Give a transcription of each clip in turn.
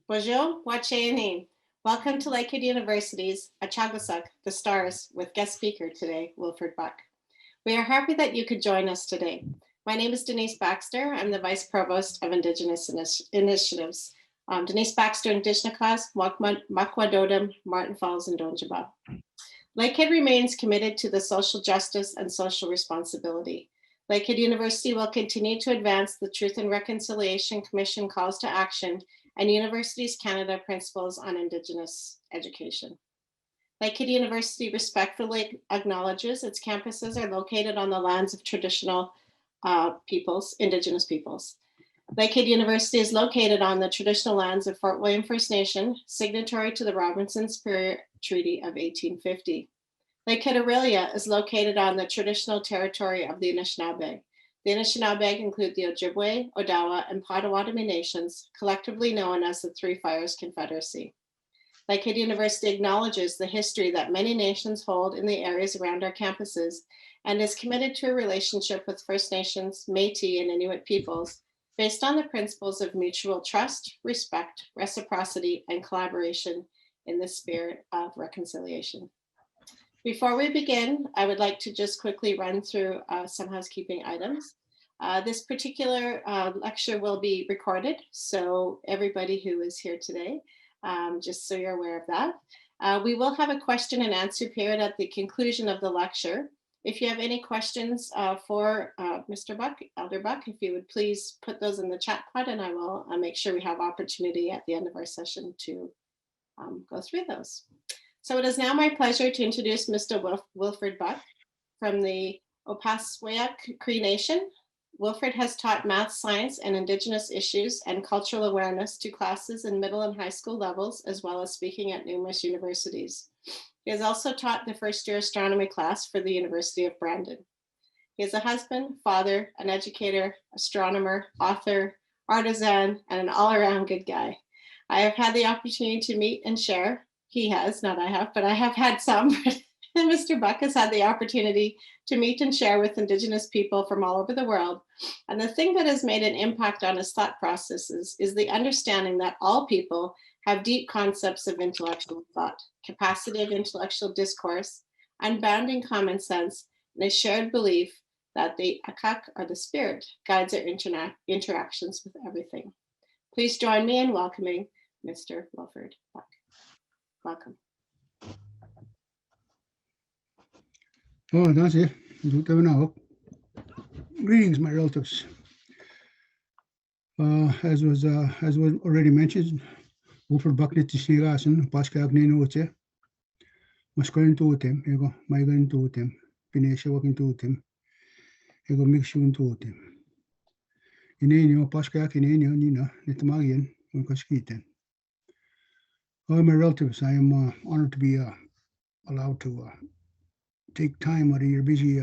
Bonjour, Wacheni. Welcome to Lakehead University's Acakosuk, the Stars, with guest speaker today, Wilfred Buck. We are happy that you could join us today. My name is Denise Baxter. I'm the Vice Provost of Indigenous Initiatives. Denise Baxter, Indigenous, Makwadodam, Martin Falls, and Donjaba. Lakehead remains committed to the social justice and social responsibility. Lakehead University will continue to advance the Truth and Reconciliation Commission calls to action and Universities Canada principles on Indigenous education. Lakehead University respectfully acknowledges its campuses are located on the lands of traditional peoples, Indigenous peoples. Lakehead University is located on the traditional lands of Fort William First Nation, signatory to the Robinson-Spur Treaty of 1850. Lakehead Aurelia is located on the traditional territory of the Anishinaabe. The Anishinaabe include the Ojibwe, Odawa, and Potawatomi nations, collectively known as the Three Fires Confederacy. Lakehead University acknowledges the history that many nations hold in the areas around our campuses and is committed to a relationship with First Nations, Métis, and Inuit peoples based on the principles of mutual trust, respect, reciprocity, and collaboration in the spirit of reconciliation. Before we begin, I would like to just quickly run through some housekeeping items. This particular lecture will be recorded, so everybody who is here today, just so you're aware of that. We will have a question and answer period at the conclusion of the lecture. If you have any questions for Mr. Buck, Elder Buck, if you would please put those in the chat pod, and I will make sure we have opportunity at the end of our session to go through those. So it is now my pleasure to introduce Mr. Wilfred Buck from the Opaswayak Cree Nation. Wilfred has taught math, science, and Indigenous issues and cultural awareness to classes in middle and high school levels, as well as speaking at numerous universities. He has also taught the first-year astronomy class for the University of Brandon. He is a husband, father, an educator, astronomer, author, artisan, and an all-around good guy. I have had the opportunity to meet and share. He has, not I have, but I have had some. Mr. Buck has had the opportunity to meet and share with Indigenous people from all over the world. And the thing that has made an impact on his thought processes is the understanding that all people have deep concepts of intellectual thought, capacity of intellectual discourse, unbounding common sense, and a shared belief that the Akak, or the spirit, guides our interactions with everything. Please join me in welcoming Mr. Wilfred Buck. Welcome. Oh, that's it. Greetings, my relatives. As was already mentioned, Wilfred Buck nit sinigasan paskag ninote. Maskulin tuutem, ego maigan tuutem, pinesha wakin tuutem, ego mixun tuutem. Inenio paskag inenio nina nitmagin unkaskiten. Oh, my relatives, I am honored to be allowed to take time out of your busy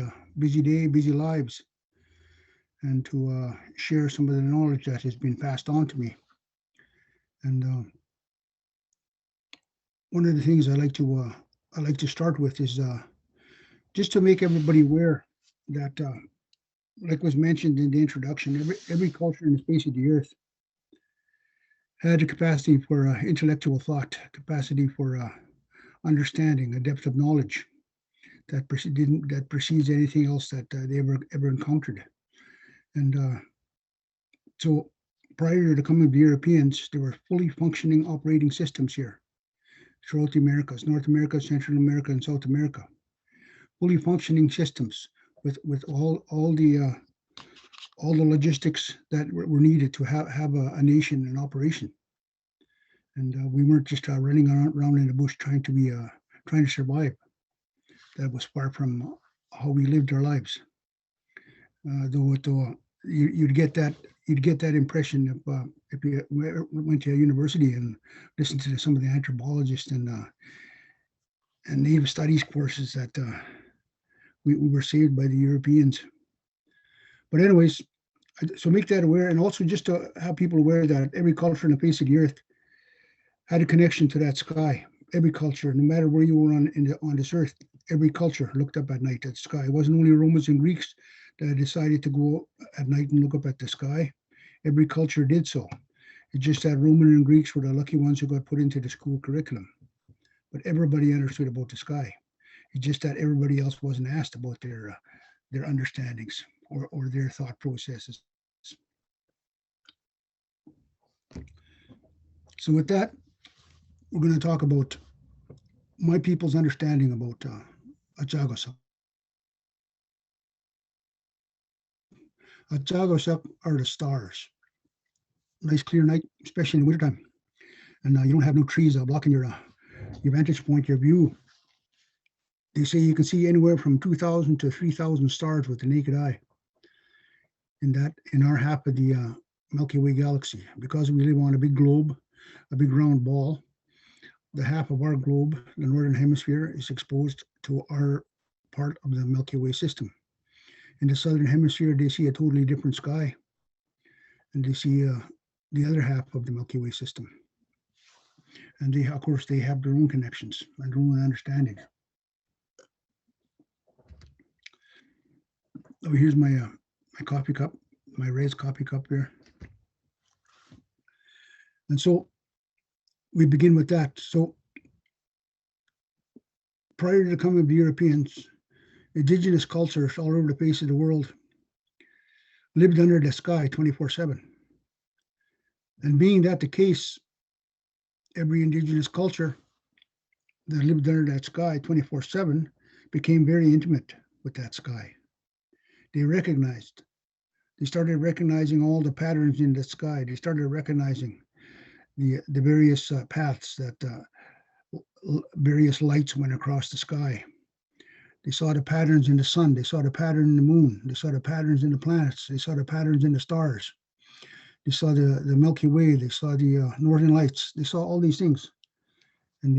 day, busy lives, and to share some of the knowledge that has been passed on to me. And one of the things I like to start with is just to make everybody aware that, like was mentioned in the introduction, every culture in the space of the earth had a capacity for intellectual thought, capacity for understanding, a depth of knowledge that precedes anything else that they ever encountered. And so prior to the coming of the Europeans, there were fully functioning operating systems here throughout the Americas, North America, Central America, and South America. Fully functioning systems with all the logistics that were needed to have a nation in operation. And we weren't just running around in the bush trying to survive. That was far from how we lived our lives. Though you'd get that impression if you went to a university and listened to some of the anthropologists and Native Studies courses that we were saved by the Europeans. But anyways, so make that aware, and also just to have people aware that every culture on the face of the earth had a connection to that sky. Every culture, no matter where you were on this earth, every culture looked up at night at the sky. It wasn't only Romans and Greeks that decided to go at night and look up at the sky. Every culture did so. It's just that Roman and Greeks were the lucky ones who got put into the school curriculum. But everybody understood about the sky. It's just that everybody else wasn't asked about their understandings or their thought processes. So with that, we're going to talk about my people's understanding about Acakosuk. Acakosuk are the stars. Nice clear night, especially in the wintertime. And you don't have no trees blocking your vantage point, your view. They say you can see anywhere from 2,000 to 3,000 stars with the naked eye in our half of the Milky Way galaxy. Because we live on a big globe, a big round ball, the half of our globe, the northern hemisphere, is exposed to our part of the Milky Way system. In the southern hemisphere, they see a totally different sky, and they see the other half of the Milky Way system. And they, of course, they have their own connections and their own understanding. Oh, here's my my coffee cup, my raised coffee cup here. And so we begin with that. So prior to the coming of the Europeans, indigenous cultures all over the face of the world lived under the sky 24/7. And being that the case, every indigenous culture that lived under that sky 24/7 became very intimate with that sky. They started recognizing all the patterns in the sky. They started recognizing the various paths that various lights went across the sky. They saw the patterns in the sun. They saw the pattern in the moon. They saw the patterns in the planets. They saw the patterns in the stars. They saw the Milky Way. They saw the Northern Lights. They saw all these things, and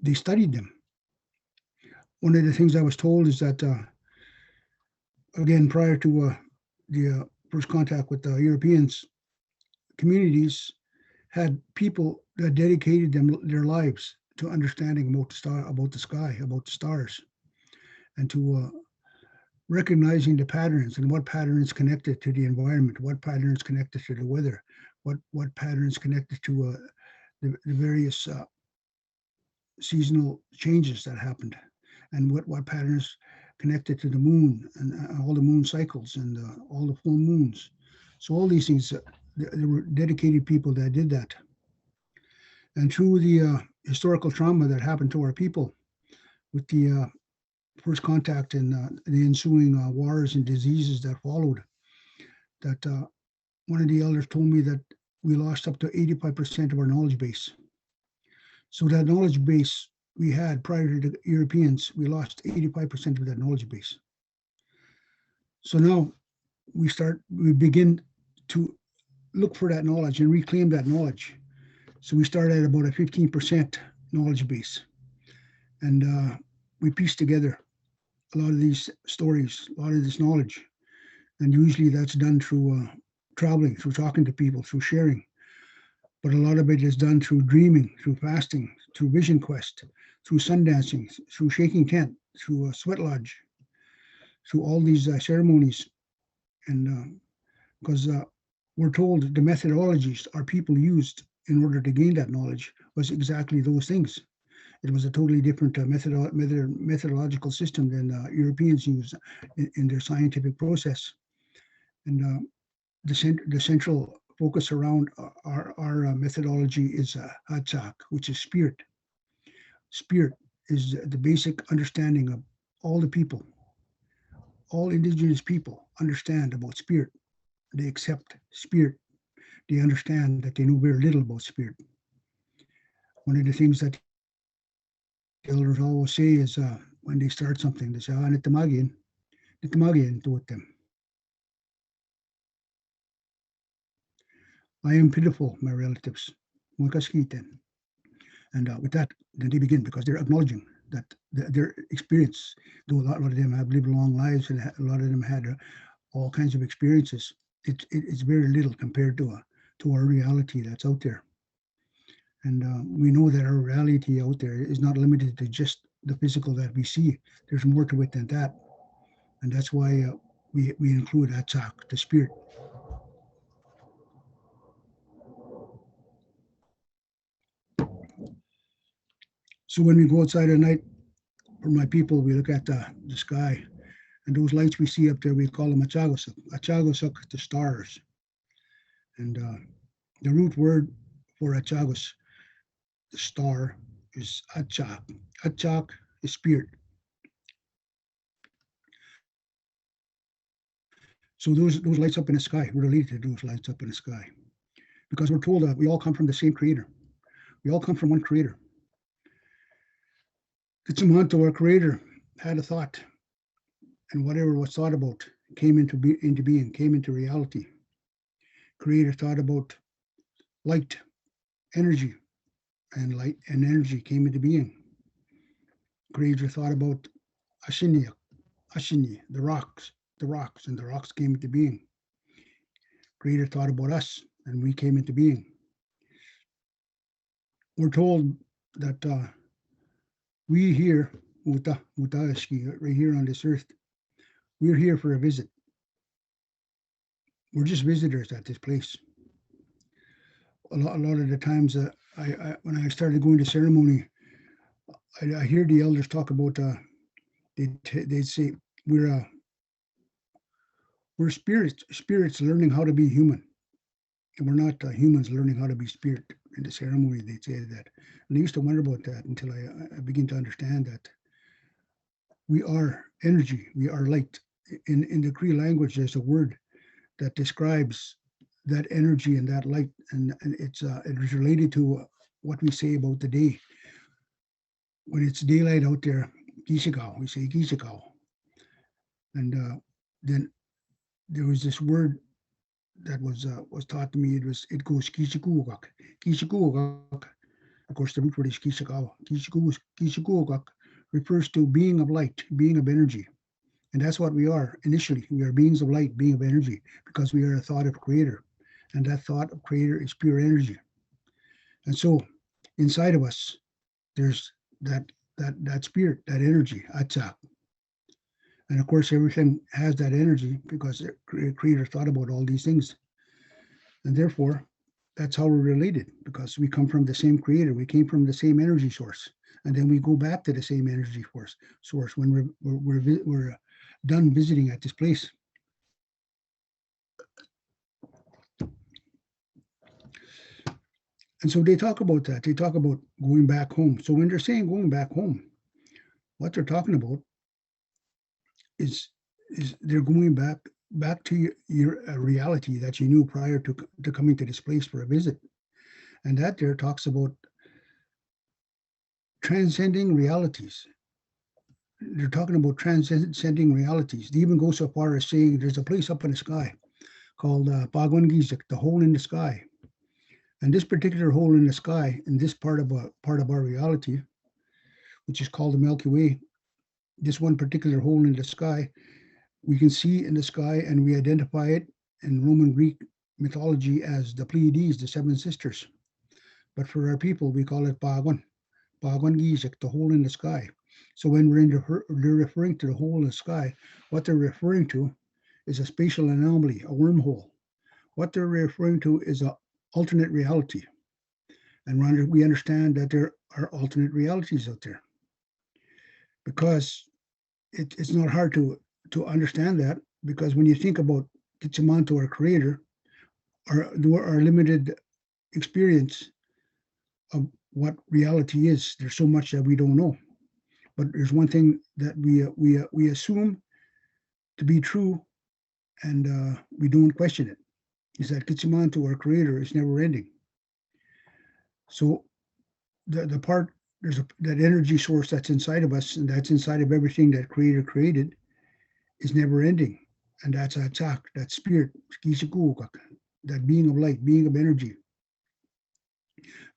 they studied them. One of the things I was told is that, again, prior to the first contact with the Europeans, communities had people that dedicated their lives to understanding about the sky, about the stars, and to recognizing the patterns and what patterns connected to the environment, what patterns connected to the weather, what patterns connected to the various seasonal changes that happened, and what patterns connected to the moon and all the moon cycles and all the full moons. So all these things, there were dedicated people that did that. And through the historical trauma that happened to our people with the first contact and the ensuing wars and diseases that followed, that one of the elders told me that we lost up to 85% of our knowledge base. So that knowledge base we had prior to the Europeans, we lost 85% of that knowledge base. So now we begin to look for that knowledge and reclaim that knowledge. So we start at about a 15% knowledge base. And we piece together a lot of these stories, a lot of this knowledge. And usually that's done through traveling, through talking to people, through sharing. But a lot of it is done through dreaming, through fasting, through vision quest, through sun dancing, through shaking tent, through a sweat lodge, through all these ceremonies. And because we're told the methodologies our people used in order to gain that knowledge was exactly those things. It was a totally different methodological system than Europeans used in their scientific process. And the central focus around our methodology is Hatsak, which is spirit. Spirit is the basic understanding of all the people. All indigenous people understand about spirit. They accept spirit. They understand that they know very little about spirit. One of the things that elders always say is when they start something, they say, nitamagian to them. I am pitiful, my relatives. And with that, then they begin because they're acknowledging that their experience, though a lot of them have lived long lives and a lot of them had all kinds of experiences, it's very little compared to our reality that's out there. And we know that our reality out there is not limited to just the physical that we see. There's more to it than that. And that's why we include Atsak, the spirit. So when we go outside at night, for my people, we look at the sky, and those lights we see up there, we call them Acakosuk. Acakosuk, the stars. And the root word for Acakos, the star, is Achak. Achak is spirit. So those lights up in the sky, we're related to those lights up in the sky. Because we're told that we all come from the same creator. We all come from one creator. Kitsumanto, our creator, had a thought, and whatever was thought about came into being, came into reality. Creator thought about light, energy, and light and energy came into being. Creator thought about Ashini, the rocks, and the rocks came into being. Creator thought about us, and we came into being. We're told that we here, right here on this earth, we're here for a visit. We're just visitors at this place. A lot of the times, when I started going to ceremony, I hear the elders talk about. They'd say we're spirits learning how to be human, and we're not humans learning how to be spirit. In the ceremony, they'd say that, and I used to wonder about that until I begin to understand that we are energy, we are light. In the Cree language, there's a word that describes that energy and that light, and it is related to what we say about the day. When it's daylight out there, Gisikau, we say Gisikau. And then there was this word that was taught to me. It goes Kishikuogak. Kishikuogak, of course, the root word is Kishikawa. Kishikuogak refers to being of light, being of energy. And that's what we are initially. We are beings of light, being of energy, because we are a thought of creator. And that thought of creator is pure energy. And so inside of us, there's that spirit, that energy, Atsak. And of course, everything has that energy because the creator thought about all these things. And therefore, that's how we're related, because we come from the same creator. We came from the same energy source. And then we go back to the same energy source when we're done visiting at this place. And so they talk about that. They talk about going back home. So when they're saying going back home, what they're talking about is they're going back to your reality that you knew prior to coming to this place for a visit. And that there talks about transcending realities. They're talking about transcending realities. They even go so far as saying there's a place up in the sky called Bagwangizik, the hole in the sky. And this particular hole in the sky, in this part of our reality, which is called the Milky Way, this one particular hole in the sky, we can see in the sky, and we identify it in Roman Greek mythology as the Pleiades, the seven sisters. But for our people, we call it Bagwan Gizik, the hole in the sky. So when they're referring to the hole in the sky, what they're referring to is a spatial anomaly, a wormhole. What they're referring to is an alternate reality. And we understand that there are alternate realities out there, because it's not hard to understand that, because when you think about Kitsumanto, our creator, our limited experience of what reality is, there's so much that we don't know. But there's one thing that we assume to be true, and we don't question it, is that Kitsumanto, our creator, is never ending. So the part, there's that energy source that's inside of us, and that's inside of everything that creator created, is never ending. And that's Atsak, that spirit, that being of light, being of energy.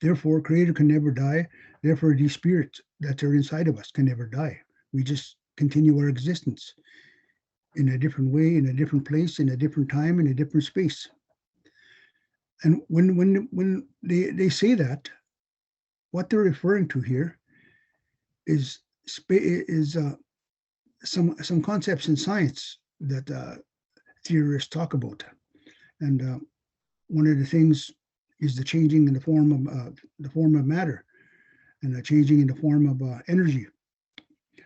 Therefore, creator can never die. Therefore, these spirits that are inside of us can never die. We just continue our existence in a different way, in a different place, in a different time, in a different space. And when they say that, what they're referring to here is some concepts in science that theorists talk about. And one of the things is the changing in the form of matter. and changing in the form of energy.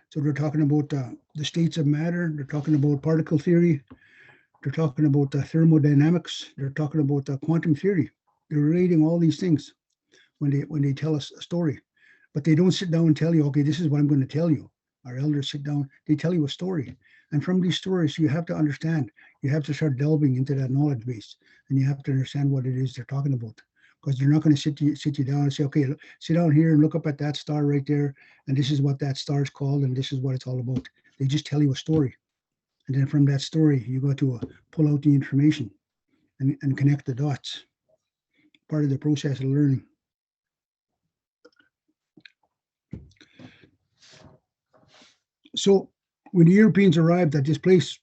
So they're talking about the states of matter. They're talking about particle theory. They're talking about thermodynamics. They're talking about quantum theory. They're relating all these things when they tell us a story, but they don't sit down and tell you, okay, this is what I'm going to tell you. Our elders sit down, they tell you a story, and from these stories, you have to understand. You have to start delving into that knowledge base, and you have to understand what it is they're talking about. Because they're not going to sit you down and say, okay, sit down here and look up at that star right there, and this is what that star is called, and this is what it's all about. They just tell you a story, and then from that story, you got to pull out the information and connect the dots. Part of the process of learning. So when the Europeans arrived at this place,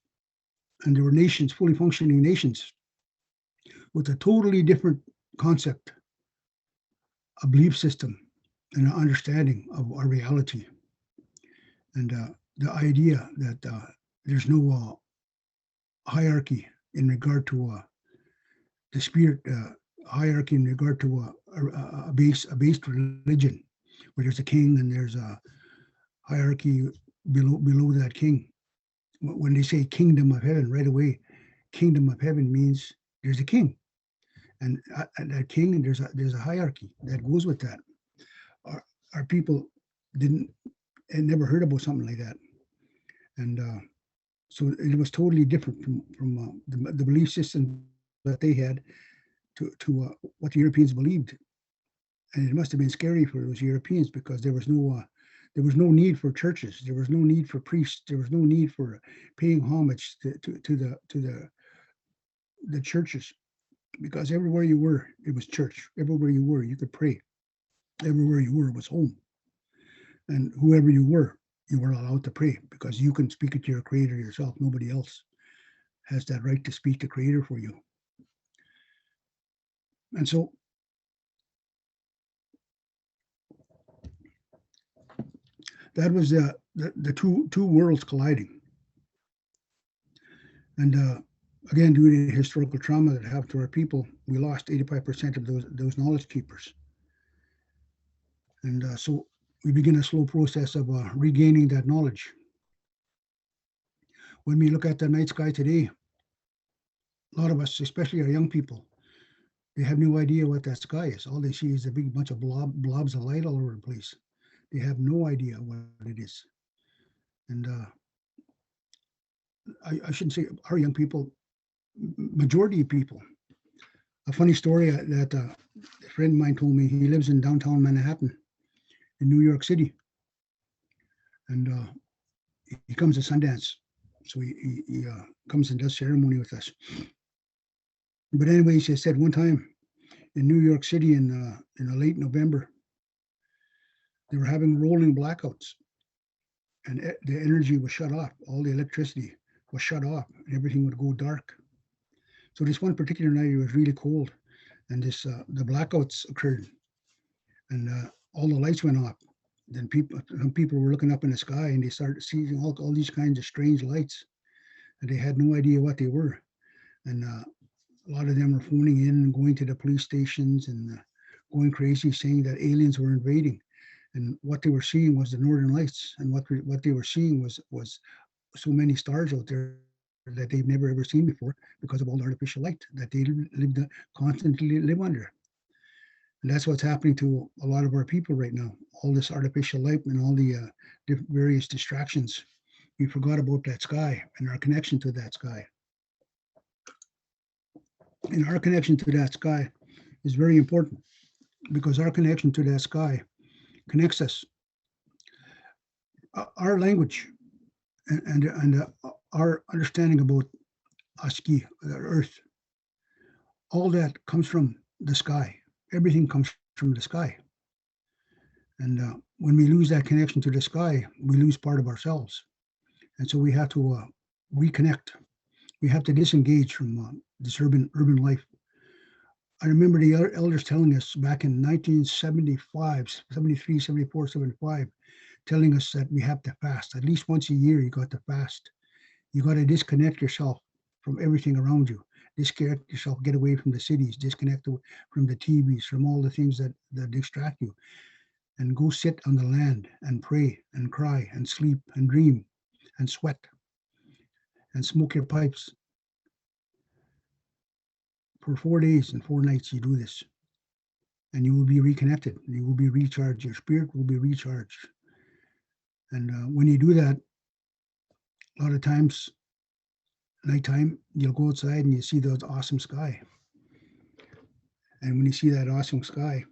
and there were nations, fully functioning nations, with a totally different concept, a belief system, and an understanding of our reality, and the idea that there's no hierarchy in regard to the spirit, hierarchy in regard to a based religion, where there's a king and there's a hierarchy below that king. When they say kingdom of heaven, right away, kingdom of heaven means there's a king, and that king, and there's a hierarchy that goes with that. Our people had never heard about something like that, and so it was totally different from the belief system that they had to what the Europeans believed, and it must have been scary for those Europeans, because there was no need for churches. There was no need for priests. There was no need for paying homage to the churches, because everywhere you were, it was church. Everywhere you were, you could pray. Everywhere you were, it was home. And whoever you were allowed to pray, because you can speak it to your Creator yourself. Nobody else has that right to speak to Creator for you. And so that was the two worlds colliding. And again, due to the historical trauma that happened to our people, we lost 85% of those knowledge keepers. And so we begin a slow process of regaining that knowledge. When we look at the night sky today, a lot of us, especially our young people, they have no idea what that sky is. All they see is a big bunch of blobs of light all over the place. They have no idea what it is. And I shouldn't say our young people, majority of people. A funny story that a friend of mine told me. He lives in downtown Manhattan in New York City. And he comes to Sundance. So he comes and does ceremony with us. But anyway, he said one time in New York City in late November, they were having rolling blackouts, and the energy was shut off. All the electricity was shut off, and everything would go dark. So this one particular night, it was really cold, and the blackouts occurred, and all the lights went off. Then some people were looking up in the sky, and they started seeing all these kinds of strange lights, and they had no idea what they were. And a lot of them were phoning in and going to the police stations and going crazy, saying that aliens were invading. And what they were seeing was the Northern Lights, and what they were seeing was so many stars out there that they've never ever seen before, because of all the artificial light that they constantly live under. And that's what's happening to a lot of our people right now. All this artificial light and all the various distractions. We forgot about that sky and our connection to that sky. And our connection to that sky is very important, because our connection to that sky connects us. Our language and our understanding about Aski, the earth, all that comes from the sky. Everything comes from the sky. And when we lose that connection to the sky, we lose part of ourselves. And so we have to reconnect. We have to disengage from this urban life. I remember the elders telling us back in 1975, 73, 74, 75, telling us that we have to fast. At least once a year, you got to fast. You got to disconnect yourself from everything around you. Disconnect yourself, get away from the cities, disconnect from the TVs, from all the things that distract you. and go sit on the land and pray and cry and sleep and dream and sweat and smoke your pipes. For 4 days and 4 nights, you do this, and you will be reconnected. You will be recharged. Your spirit will be recharged. And when you do that, a lot of times, nighttime, you'll go outside and you see the awesome sky. And when you see that awesome sky,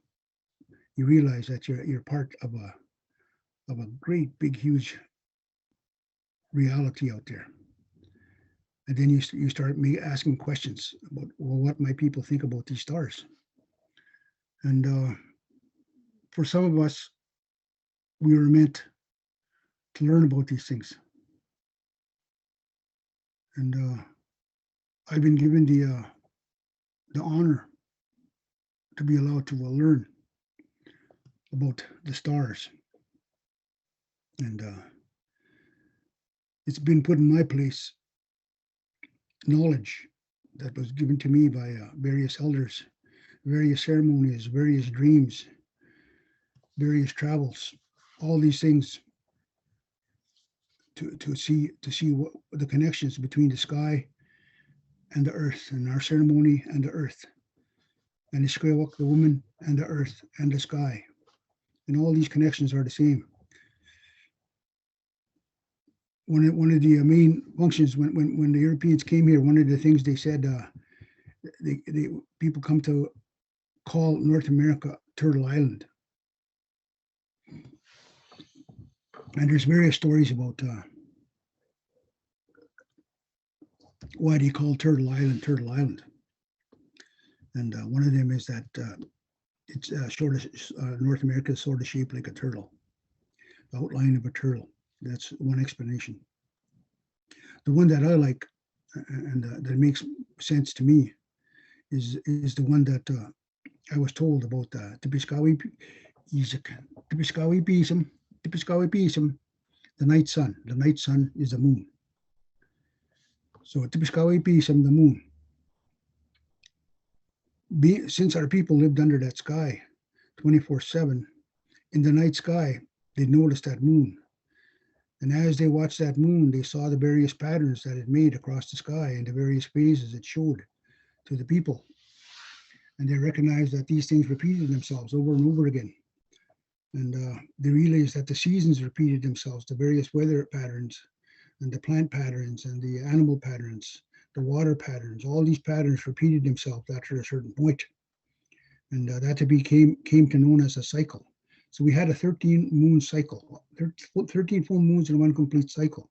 you realize that you're part of a great, big, huge reality out there. And then you start asking questions about, well, what might people think about these stars? And for some of us, we were meant to learn about these things. And I've been given the honor to be allowed to learn about the stars. And it's been put in my place knowledge that was given to me by various elders, various ceremonies, various dreams, various travels, all these things to see what the connections between the sky and the earth, and our ceremony and the earth, and the Skriwak, the woman, and the earth and the sky, and all these connections are the same. One of the main functions when the Europeans came here, one of the things they said, people come to call North America Turtle Island. And there's various stories about why they call Turtle Island Turtle Island. And one of them is that it's North America is sort of shaped like a turtle, the outline of a turtle. That's one explanation. The one that I like and that makes sense to me is the one that I was told about Tipiskawi Pisum, the night sun. The night sun is the moon. So Tipiskawi Pisum, the moon. Since our people lived under that sky 24/7, in the night sky, they noticed that moon. And as they watched that moon, they saw the various patterns that it made across the sky and the various phases it showed to the people. And they recognized that these things repeated themselves over and over again. And they realized that the seasons repeated themselves, the various weather patterns and the plant patterns and the animal patterns, the water patterns, all these patterns repeated themselves after a certain point. And that came to known as a cycle. So we had a 13 moon cycle, 13 full moons in one complete cycle.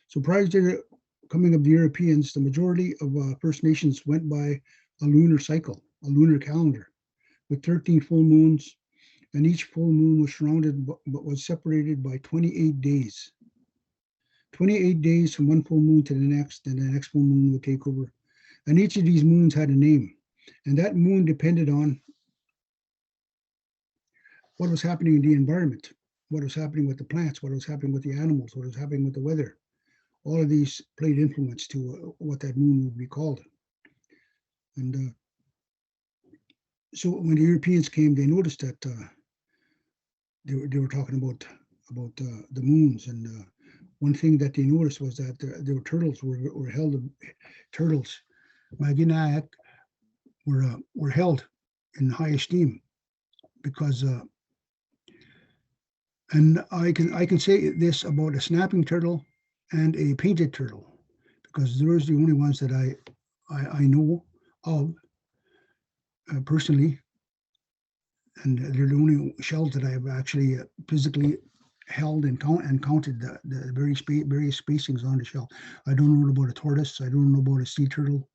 So prior to the coming of the Europeans, the majority of First Nations went by a lunar cycle, a lunar calendar, with 13 full moons, and each full moon was surrounded but was separated by 28 days. 28 days from one full moon to the next, and the next full moon would take over. And each of these moons had a name, and that moon depended on what was happening in the environment, what was happening with the plants, what was happening with the animals, what was happening with the weather. All of these played influence to what that moon would be called. And so when the Europeans came, they noticed that they were talking about the moons. And one thing that they noticed was that there were turtles were held. Turtles, Maginayak, were held in high esteem because. And I can say this about a snapping turtle and a painted turtle, because those are the only ones that I know of personally, and they're the only shells that I've actually physically held and counted the various spacings on the shell. I don't know about a tortoise. I don't know about a sea turtle.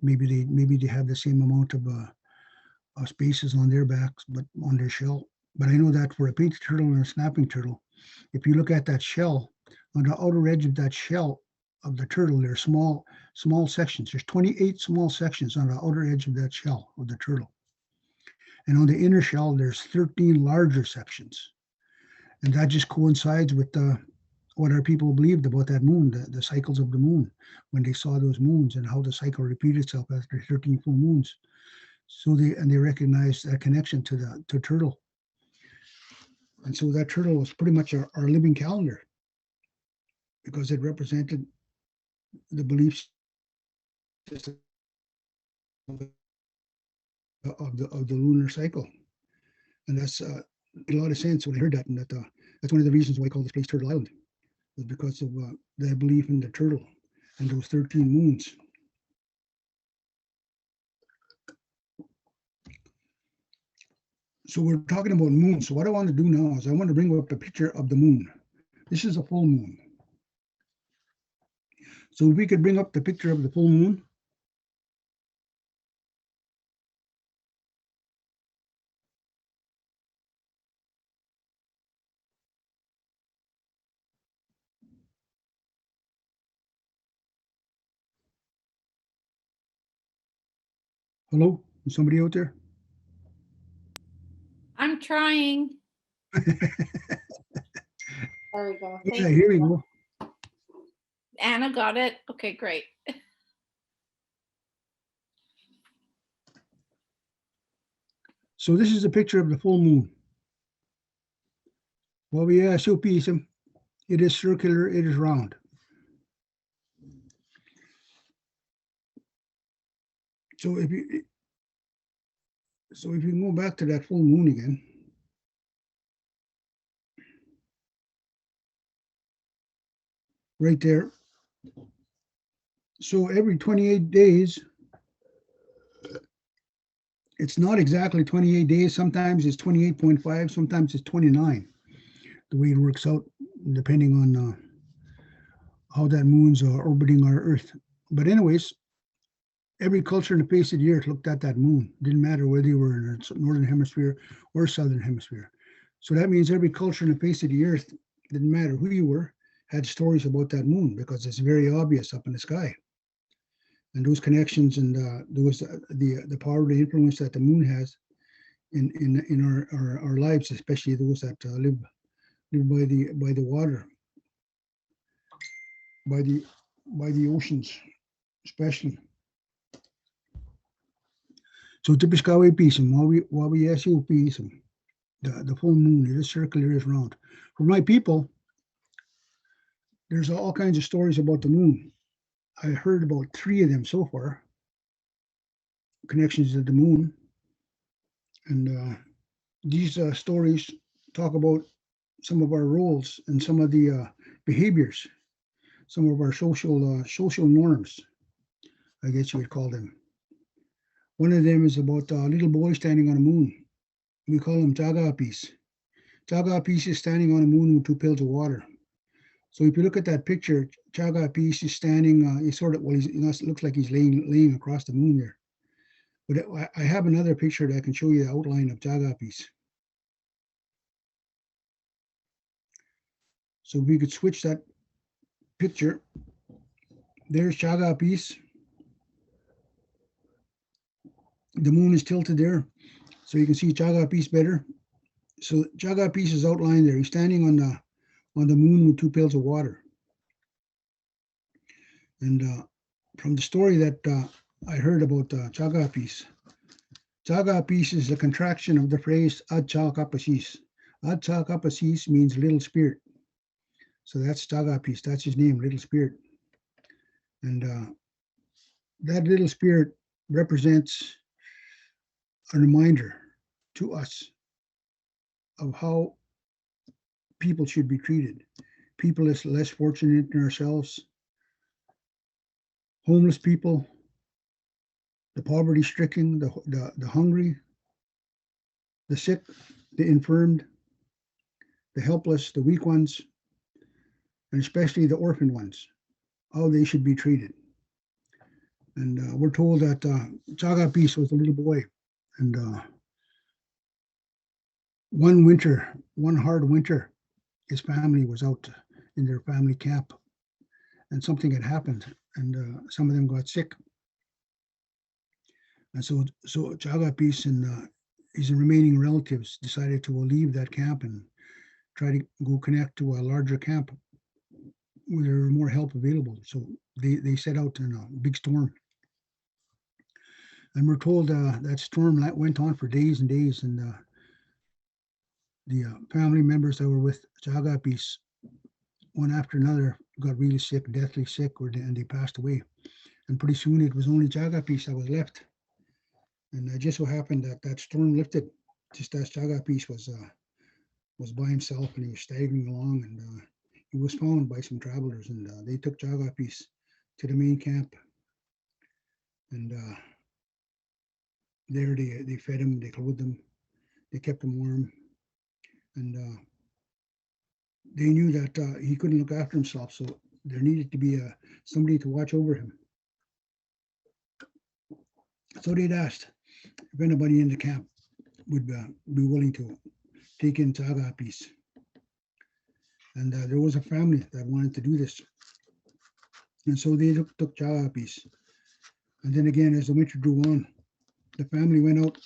Maybe they have the same amount of spaces on their backs, but on their shell. But I know that for a painted turtle and a snapping turtle, if you look at that shell, on the outer edge of that shell of the turtle, there are small sections. There's 28 small sections on the outer edge of that shell of the turtle. And on the inner shell, there's 13 larger sections. And that just coincides with what our people believed about that moon, the cycles of the moon, when they saw those moons and how the cycle repeated itself after 13 full moons. So they recognized that connection to turtle. And so that turtle was pretty much our living calendar because it represented the belief system of the lunar cycle. And that's made a lot of sense when I heard that. And that's one of the reasons why I call this place Turtle Island, was because of their belief in the turtle and those 13 moons. So we're talking about moon. So what I want to do now is I want to bring up a picture of the moon. This is a full moon. So if we could bring up the picture of the full moon. Hello, is somebody out there? I'm trying. There we go. Yeah, here we go. Anna got it. Okay, great. So this is a picture of the full moon. Well, we showpiece. It is circular, it is round. So if you go back to that full moon again. Right there. So every 28 days, it's not exactly 28 days. Sometimes it's 28.5, sometimes it's 29. The way it works out, depending on how that moon's orbiting our Earth. But anyways, every culture in the face of the earth looked at that moon. Didn't matter whether you were in the northern hemisphere or southern hemisphere. So that means every culture in the face of the earth, didn't matter who you were, had stories about that moon because it's very obvious up in the sky. And those connections and the power, the influence that the moon has in our lives, especially those that live by the water, by the oceans, especially. So Tipiskawe Pisum, Wawi Yasu Pisum, the full moon, it is circular, it is round. For my people, there's all kinds of stories about the moon. I heard about 3 of them so far, connections to the moon. And these stories talk about some of our roles and some of the behaviors, some of our social norms, I guess you would call them. One of them is about a little boy standing on a moon. We call him Tagapis. Tagapis is standing on a moon with 2 pills of water. So if you look at that picture, Tagapis is standing, he looks like he's laying across the moon there. But I have another picture that I can show you the outline of Tagapis. So if we could switch that picture, there's Tagapis. The moon is tilted there, so you can see Tagapis better. So Tagapis is outlined there. He's standing on the moon with 2 pills of water. And from the story that I heard about Tagapis, Tagapis is a contraction of the phrase Acakosuk. Acakosuk means little spirit. So that's Tagapis, that's his name, little spirit. And that little spirit represents a reminder to us of how people should be treated. People less fortunate than ourselves, homeless people, the poverty-stricken, the hungry, the sick, the infirmed, the helpless, the weak ones, and especially the orphaned ones, how they should be treated. And we're told that Tagapis was a little boy, and one hard winter, his family was out in their family camp, and something had happened, and some of them got sick. And so Tagapis and his remaining relatives decided to leave that camp and try to go connect to a larger camp where there was more help available. So they set out in a big storm. And we're told that storm went on for days and days, and the family members that were with Chagapis, one after another, got really sick, deathly sick, and they passed away. And pretty soon it was only Chagapis that was left. And it just so happened that that storm lifted just as Chagapis was by himself, and he was staggering along, and he was found by some travelers, and they took Chagapis to the main camp, and there they fed him, they clothed him, they kept him warm, and they knew that he couldn't look after himself, so there needed to be somebody to watch over him. So they'd asked if anybody in the camp would be willing to take in Chagapis. And there was a family that wanted to do this. And so they took Chagapis. And then again, as the winter drew on, the family went out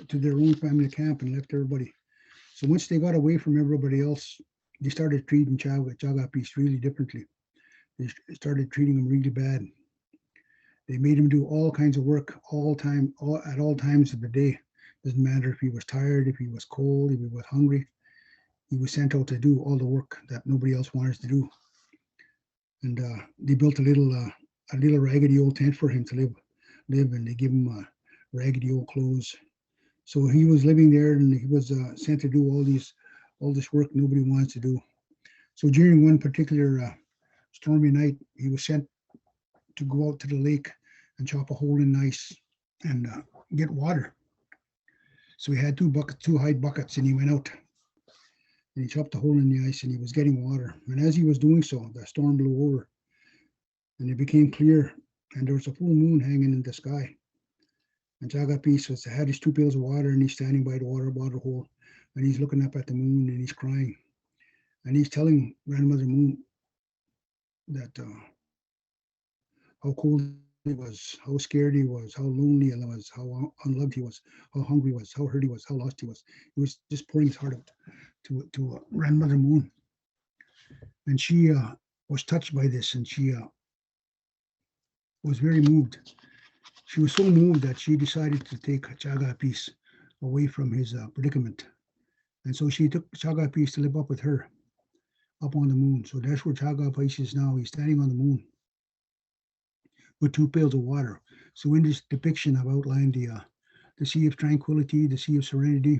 to their own family camp and left everybody. So once they got away from everybody else, they started treating Chagapis really differently. They started treating him really bad. They made him do all kinds of work at all times of the day. Doesn't matter if he was tired, if he was cold, if he was hungry. He was sent out to do all the work that nobody else wanted to do. And they built a little raggedy old tent for him to live, and they give him raggedy old clothes. So he was living there, and he was sent to do all this work nobody wants to do. So during one particular stormy night, he was sent to go out to the lake and chop a hole in the ice and get water. So he had two hide buckets, and he went out and he chopped a hole in the ice, and he was getting water. And as he was doing so, the storm blew over, and it became clear, and there was a full moon hanging in the sky. And Chagapis had his 2 pails of water, and he's standing by the water hole, and he's looking up at the moon, and he's crying, and he's telling Grandmother Moon that how cold he was, how scared he was, how lonely he was, how unloved he was, how hungry he was, how hurt he was, how lost he was. He was just pouring his heart out to Grandmother Moon. And she was touched by this, and she was very moved. She was so moved that she decided to take Chagapis away from his predicament. And so she took Chagapis to live up with her, up on the moon. So that's where Chagapis is now. He's standing on the moon with 2 pails of water. So in this depiction, I've outlined the Sea of Tranquility, the Sea of Serenity,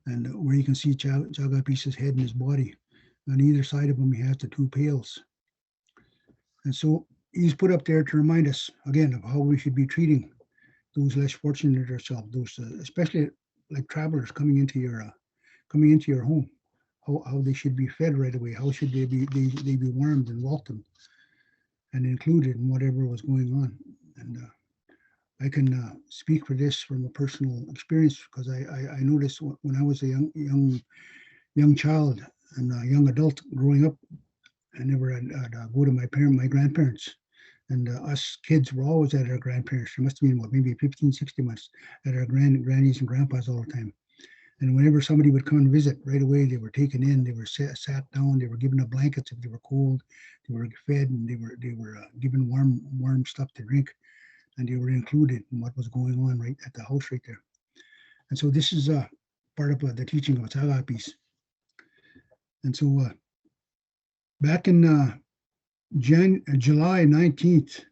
and where you can see Chagapis' head and his body. On either side of him, he has the 2 pails. And so he's put up there to remind us, again, of how we should be treating those less fortunate ourselves, those especially like travelers coming into your home, how they should be fed right away, how should they be warmed and welcomed and included in whatever was going on. And I can speak for this from a personal experience, because I noticed when I was a young child and a young adult growing up, I never had go to my grandparents. And us kids were always at our grandparents. There must have been, maybe 15, 60 months at our grannies and grandpas all the time. And whenever somebody would come and visit, right away, they were taken in, they were sat down, they were given up blankets if they were cold, they were fed, and they were given warm stuff to drink, and they were included in what was going on right at the house right there. And so this is part of the teaching of Chagapis. And so back in July 19th,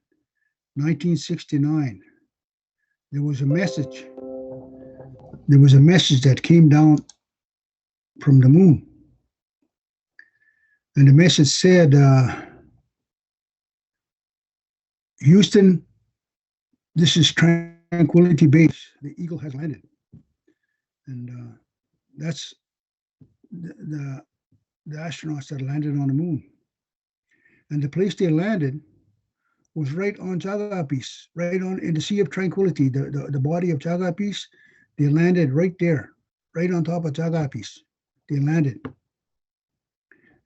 1969, there was a message. There was a message that came down from the moon. And the message said, Houston, this is Tranquility Base. The Eagle has landed. And that's the astronauts that landed on the moon. And the place they landed was right on Chagapis, right on in the Sea of Tranquility, the body of Chagapis. They landed right there, right on top of Chagapis. They landed,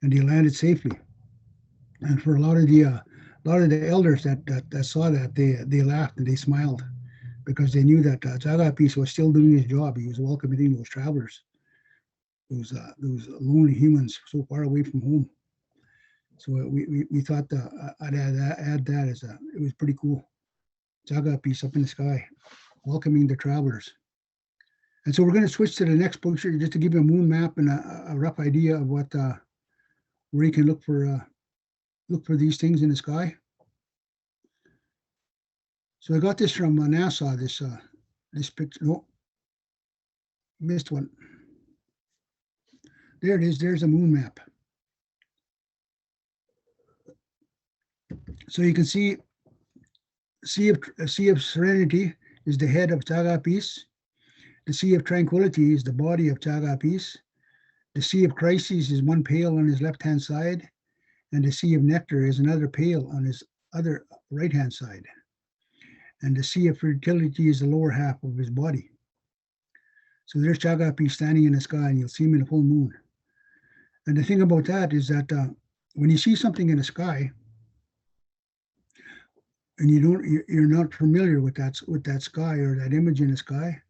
and they landed safely. And for a lot of the elders that saw that, they laughed and they smiled, because they knew that Chagapis was still doing his job. He was welcoming those travelers, those lonely humans so far away from home. So we thought I'd add that as it was pretty cool. Chagapis up in the sky, welcoming the travelers. And so we're going to switch to the next picture just to give you a moon map and a rough idea of what where you can look for these things in the sky. So I got this from NASA. This picture. No, missed one. There it is. There's a moon map. So you can see Sea of Serenity is the head of Acakosuk. The Sea of Tranquility is the body of Acakosuk. The Sea of Crises is one pale on his left-hand side, and the Sea of Nectar is another pale on his other right-hand side. And the Sea of Fertility is the lower half of his body. So there's Acakosuk standing in the sky, and you'll see him in the full moon. And the thing about that is that when you see something in the sky, and you're not familiar with that sky or that image in the sky,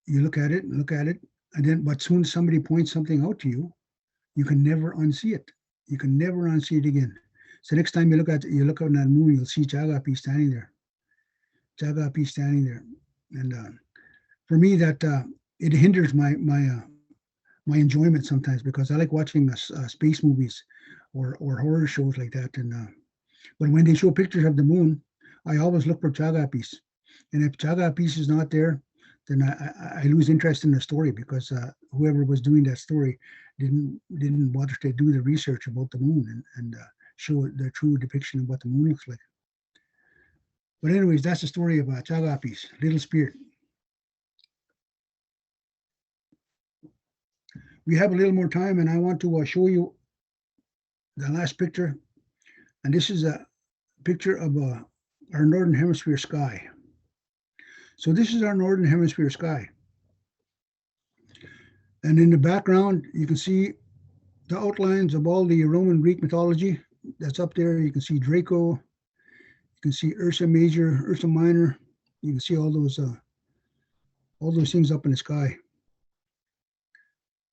you look at it, and then but soon as somebody points something out to you, you can never unsee it. You can never unsee it again. So next time you look on that moon, you'll see Acakosuk standing there. Acakosuk standing there, and for me that it hinders my enjoyment sometimes, because I like watching space movies or horror shows like that. And but when they show pictures of the moon, I always look for Acakosuk. And if Acakosuk is not there, then I lose interest in the story, because whoever was doing that story didn't bother to do the research about the moon and show the true depiction of what the moon looks like. But anyways, that's the story of Acakosuk, little spirit. We have a little more time, and I want to show you the last picture. And this is a picture of our northern hemisphere sky. So this is our northern hemisphere sky. And in the background, you can see the outlines of all the Roman Greek mythology that's up there. You can see Draco, you can see Ursa Major, Ursa Minor. You can see all those things up in the sky.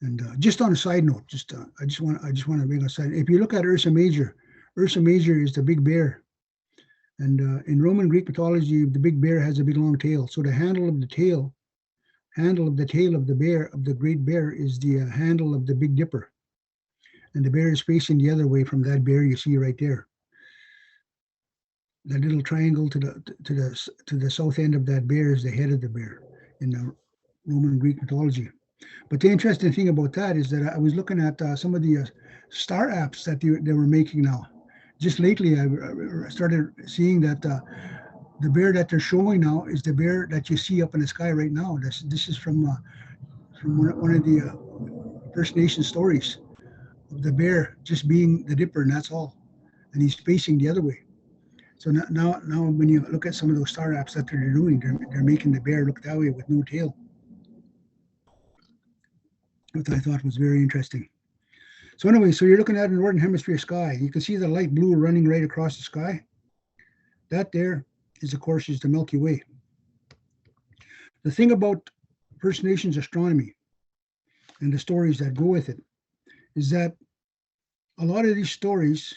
And just on a side note, I just want to bring a side. If you look at Ursa Major is the big bear. And in Roman Greek mythology, the big bear has a big long tail. So the handle of the tail of the great bear is the handle of the Big Dipper. And the bear is facing the other way from that bear you see right there. That little triangle to the south end of that bear is the head of the bear in the Roman Greek mythology. But the interesting thing about that is that I was looking at some of the star apps that they were making now. Just lately, I started seeing that the bear that they're showing now is the bear that you see up in the sky right now. This is from one of the First Nation stories of the bear just being the dipper, and that's all. And he's facing the other way. So now when you look at some of those star apps that they're doing, they're making the bear look that way with no tail, which I thought was very interesting. So anyway, so you're looking at a northern hemisphere sky. You can see the light blue running right across the sky. That there is, of course, is the Milky Way. The thing about First Nations astronomy and the stories that go with it is that a lot of these stories,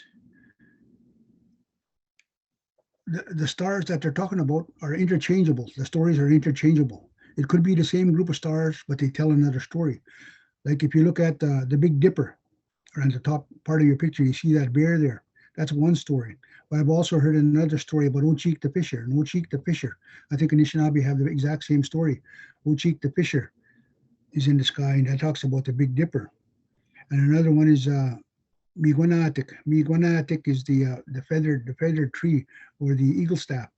the stars that they're talking about are interchangeable. The stories are interchangeable. It could be the same group of stars, but they tell another story. Like if you look at the Big Dipper, or on the top part of your picture, you see that bear there. That's one story. But I've also heard another story about Ocheek the Fisher. And Ocheek the Fisher, I think Anishinaabe have the exact same story. Ocheek the Fisher is in the sky, and that talks about the Big Dipper. And another one is Miigwanatik. Miigwanatik is the feathered tree, or the eagle staff.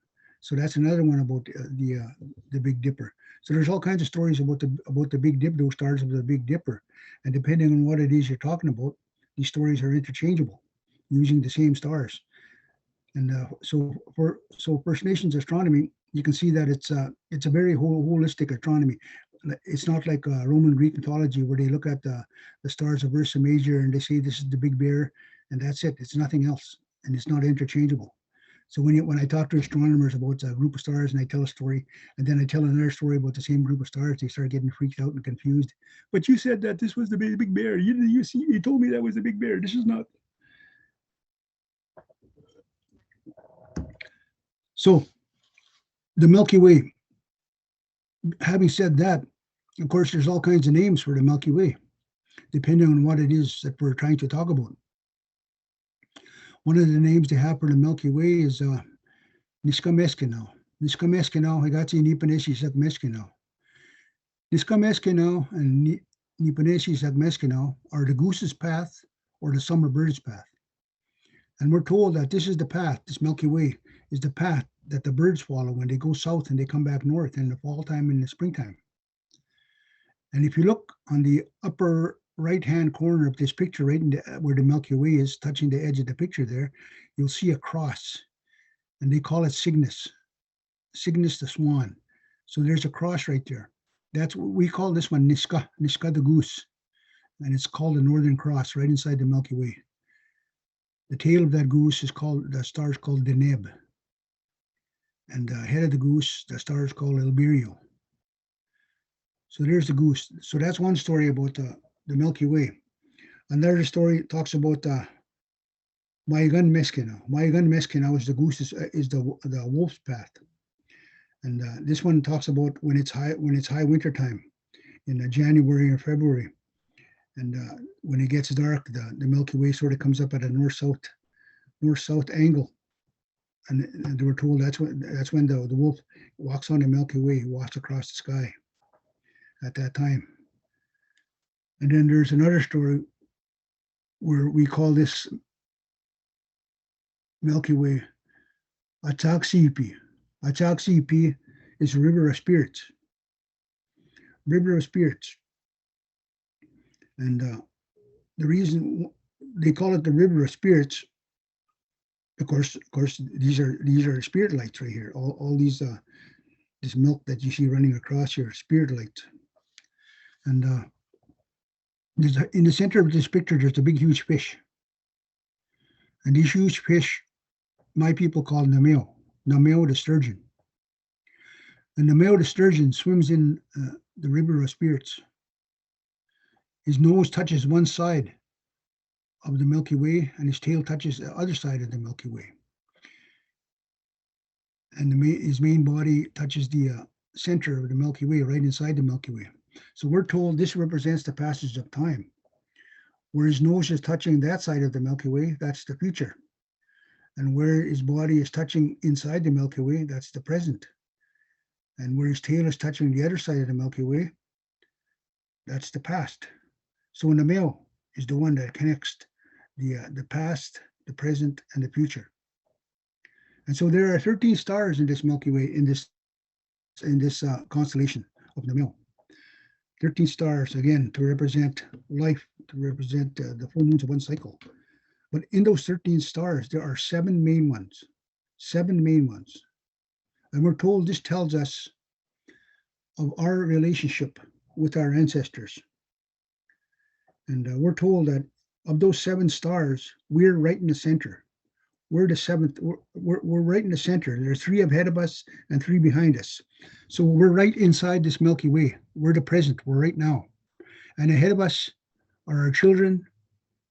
So that's another one about the Big Dipper. So there's all kinds of stories about the Big Dipper, those stars of the Big Dipper. And depending on what it is you're talking about, these stories are interchangeable, using the same stars. And so First Nations astronomy, you can see that it's a very holistic astronomy. It's not like Roman Greek mythology where they look at the stars of Ursa Major and they say this is the big bear and that's it. It's nothing else, and it's not interchangeable. So when I talk to astronomers about a group of stars and I tell a story, and then I tell another story about the same group of stars, they start getting freaked out and confused. But you said that this was the big bear. You told me that was the big bear. This is not. So the Milky Way, having said that, Of course, there's all kinds of names for the Milky Way, depending on what it is that we're trying to talk about. One of the names they have for the Milky Way is Niskameskinau. Niskameskinau, Higati Nipanesi Sakmeskinau. Niskameskinau and Nipanesi Sakmeskinau are the goose's path or the summer bird's path. And we're told that this is the path, this Milky Way is the path that the birds follow when they go south and they come back north in the fall time and the springtime. And if you look on the upper right-hand corner of this picture, right in where the Milky Way is, touching the edge of the picture there, you'll see a cross, and they call it Cygnus, Cygnus the swan. So there's a cross right there. That's what we call this one Niska, Niska the goose, and it's called the Northern Cross right inside the Milky Way. The tail of that goose is called, the star is called Deneb, and the head of the goose, the star is called Elbirio. So there's the goose. So that's one story about the Milky Way. Another story talks about Mayagan Meskinau. Mayagan Meskinau is the goose, is the wolf's path. And this one talks about when it's high winter time in January or February. And when it gets dark, the Milky Way sort of comes up at a north-south angle. And they were told that's when the wolf walks on the Milky Way, walks across the sky at that time. And then there's another story where we call this Milky Way Acakosuk. Acakosuk is a river of spirits. River of spirits. And the reason they call it the river of spirits, of course, these are spirit lights right here. All these this milk that you see running across here, spirit lights. And in the center of this picture, there's a big, huge fish. And these huge fish, my people call Nameo the sturgeon. And Nameo the sturgeon swims in the river of spirits. His nose touches one side of the Milky Way, and his tail touches the other side of the Milky Way. And his main body touches the center of the Milky Way, right inside the Milky Way. So we're told this represents the passage of time. Where his nose is touching that side of the Milky Way, that's the future. And where his body is touching inside the Milky Way, that's the present. And where his tail is touching the other side of the Milky Way, that's the past. So Nameo is the one that connects the past, the present, and the future. And so there are 13 stars in this Milky Way, in this constellation of Nameo. 13 stars, again, to represent life, to represent the full moons of one cycle. But in those 13 stars, there are 7 main ones. 7 main ones. And we're told this tells us of our relationship with our ancestors. And we're told that of those 7 stars, we're right in the center. We're the 7th, we're right in the center. There's 3 ahead of us and 3 behind us. So we're right inside this Milky Way. We're the present, we're right now. And ahead of us are our children,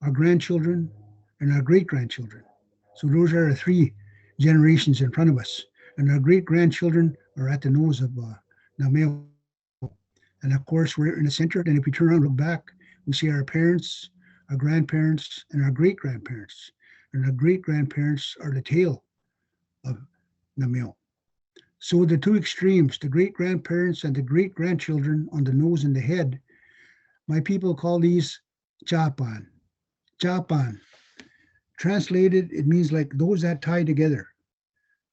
our grandchildren, and our great-grandchildren. So those are the 3 generations in front of us. And our great-grandchildren are at the nose of Nameo. And of course, we're in the center. And if we turn around and look back, we see our parents, our grandparents, and our great-grandparents. And our great-grandparents are the tail of Nameo. So the 2 extremes, the great-grandparents and the great-grandchildren on the nose and the head, my people call these Chapan. Chapan. Translated, it means like those that tie together.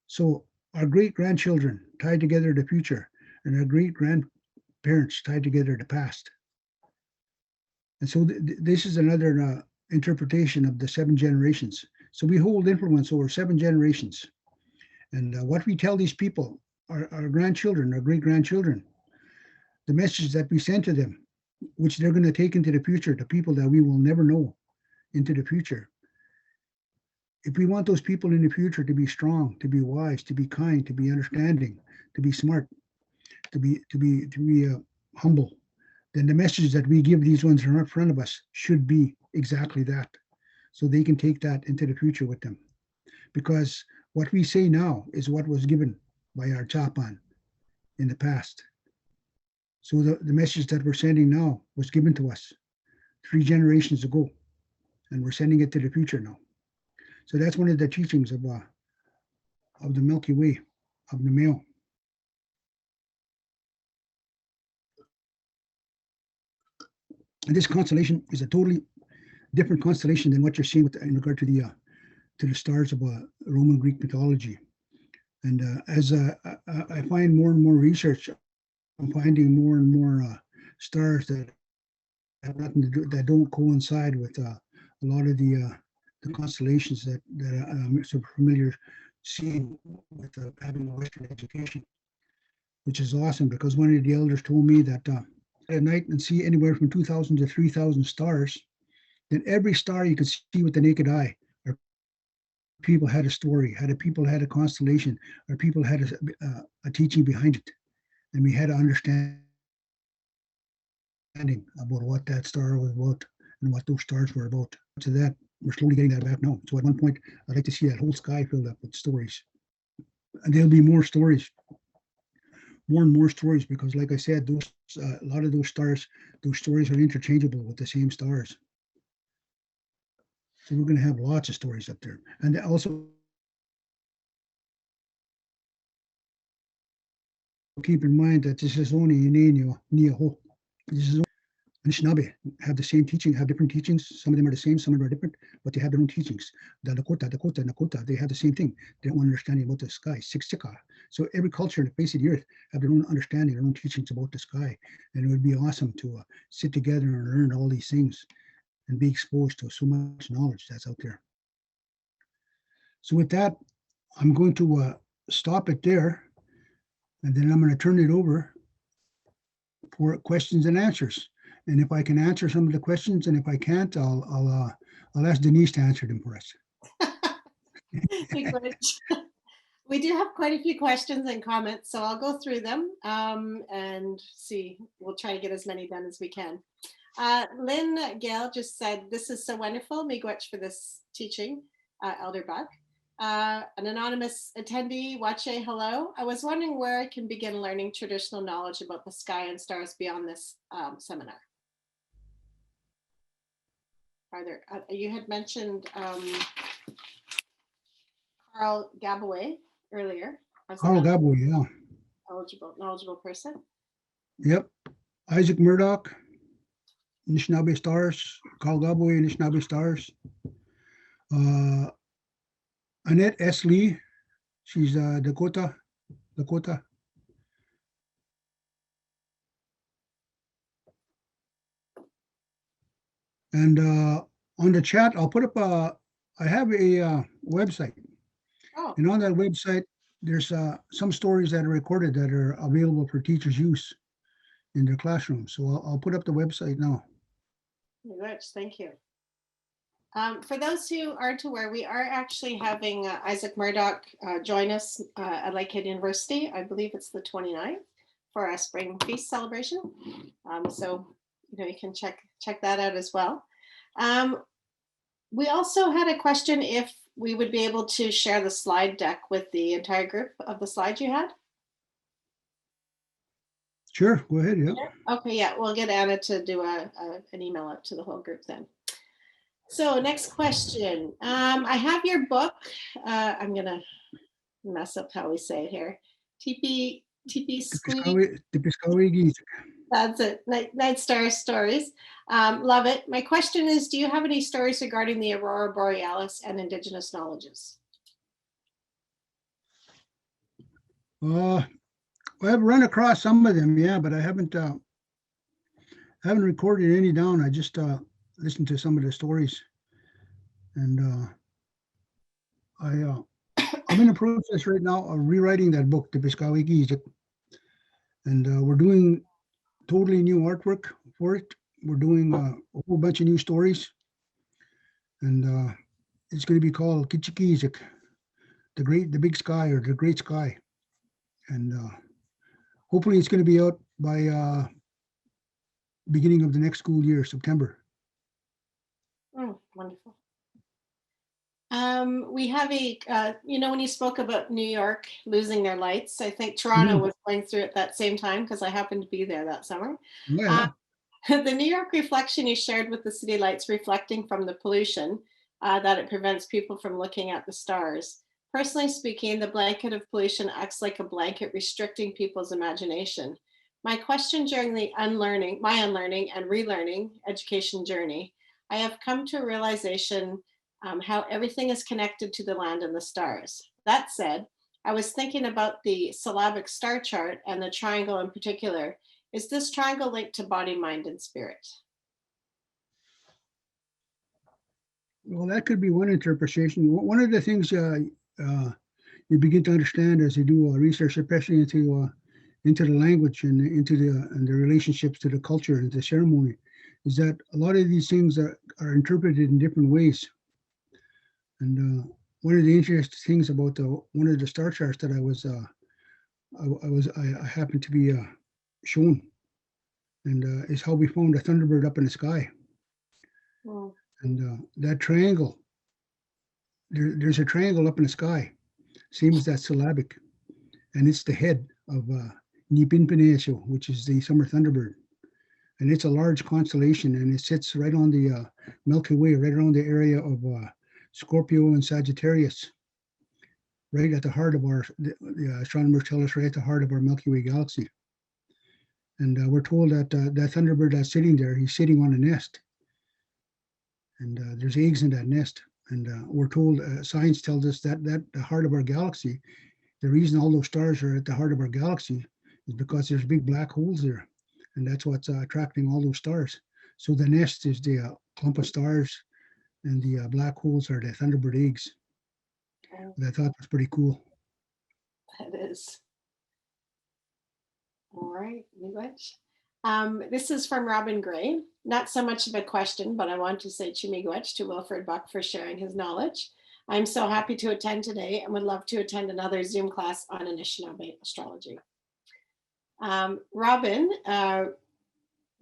So our great-grandchildren tie together the future, and our great-grandparents tie together the past. And so this is another interpretation of the 7 generations. So we hold influence over 7 generations. And what we tell these people, our grandchildren, our great-grandchildren, the message that we send to them, which they're going to take into the future, the people that we will never know into the future. If we want those people in the future to be strong, to be wise, to be kind, to be understanding, to be smart, to be humble, then the message that we give these ones in front of us should be exactly that. So they can take that into the future with them. Because what we say now is what was given by our Chapan in the past. So the message that we're sending now was given to us 3 generations ago, and we're sending it to the future now. So that's one of the teachings of the Milky Way, of the male. And this constellation is a totally different constellation than what you're seeing in regard to the stars of Roman Greek mythology. And as I find more and more research, I'm finding more and more stars that have nothing to do, that don't coincide with a lot of the constellations that I'm so familiar seeing with having a Western education, which is awesome, because one of the elders told me that at night and see anywhere from 2,000 to 3,000 stars. Then every star you could see with the naked eye, or people had a story, people had a constellation, or people had a teaching behind it, and we had to understand about what that star was about and what those stars were about. To that, we're slowly getting that back now. So at one point, I'd like to see that whole sky filled up with stories, and there'll be more stories, more and more stories, because, like I said, those a lot of those stars, those stories are interchangeable with the same stars. So we're going to have lots of stories up there, and also keep in mind that this is only Niho. This is Anishinaabe have the same teaching, have different teachings. Some of them are the same, some of them are different, but they have their own teachings. The Nakota, they have the same thing. They don't understanding about the sky, Sika. So every culture on the face of the earth have their own understanding, their own teachings about the sky. And it would be awesome to sit together and learn all these things and be exposed to so much knowledge that's out there. So with that, I'm going to stop it there, and then I'm going to turn it over for questions and answers. And if I can answer some of the questions, and if I can't, I'll ask Denise to answer them for us. We do have quite a few questions and comments, so I'll go through them and see. We'll try to get as many done as we can. Lynn Gale just said, "This is so wonderful. Miigwech for this teaching, Elder Buck." An anonymous attendee, Wache, hello. I was wondering where I can begin learning traditional knowledge about the sky and stars beyond this seminar. Are there? You had mentioned Carl Gabaway earlier. Carl Gabaway, yeah. Knowledgeable person. Yep. Isaac Murdoch, Anishinaabe Stars. Carl Gabaway, Anishinaabe Stars. Annette S. Lee, she's Dakota. And on the chat, I'll put up I have a website. Oh. And on that website, there's some stories that are recorded that are available for teachers' use in their classrooms. So I'll put up the website now. Rich, thank you. For those who aren't aware, we are actually having Isaac Murdoch join us at Lakehead University. I believe it's the 29th for our spring feast celebration. So you can check that out as well. We also had a question if we would be able to share the slide deck with the entire group of the slides you had. Sure, go ahead. Yeah. Okay, yeah, we'll get Anna to do an email out to the whole group then. So next question. I have your book. I'm gonna mess up how we say it here. TP Squeak. That's it. Night Star Stories. Love it. My question is, do you have any stories regarding the Aurora Borealis and Indigenous knowledges? I've run across some of them, yeah, but I haven't recorded any down. I just listened to some of the stories, and I'm in the process right now of rewriting that book, the Piskawiki, and we're doing totally new artwork for it. We're doing a whole bunch of new stories, and it's going to be called Kichikizik, the big sky, or the great sky, and hopefully it's going to be out by beginning of the next school year, September. Oh, wonderful. We have when you spoke about New York losing their lights, I think Toronto Mhm. was going through it that same time because I happened to be there that summer. Uh, Yeah, the New York reflection you shared with the city lights reflecting from the pollution, that it prevents people from looking at the stars. Personally speaking, the blanket of pollution acts like a blanket restricting people's imagination. My question during my unlearning and relearning education journey, I have come to a realization how everything is connected to the land and the stars. That said, I was thinking about the syllabic star chart and the triangle in particular. Is this triangle linked to body, mind, and spirit? well, that could be one interpretation. One of the things you begin to understand as you do research, especially into the language and and the relationships to the culture and the ceremony, is that a lot of these things are interpreted in different ways. And one of the interesting things about one of the star charts that I happened to be shown, and is how we found a thunderbird up in the sky. Hmm. And that triangle, there's a triangle up in the sky, same as that syllabic, and it's the head of Nipinpinesio, which is the summer thunderbird. And it's a large constellation, and it sits right on the Milky Way, right around the area of Scorpio and Sagittarius, right at the heart of the astronomers tell us, right at the heart of our Milky Way galaxy. And we're told that that thunderbird that's sitting there, he's sitting on a nest, and there's eggs in that nest. And we're told, science tells us that the heart of our galaxy, the reason all those stars are at the heart of our galaxy is because there's big black holes there, and that's what's attracting all those stars. So the nest is the clump of stars, and the black holes are the thunderbird eggs. Oh, That I thought was pretty cool. that is. All right, miigwech. This is from Robin Gray. Not so much of a question, but I want to say chimigwech to Wilfred Buck for sharing his knowledge. I'm so happy to attend today and would love to attend another Zoom class on Anishinaabe astrology. Robin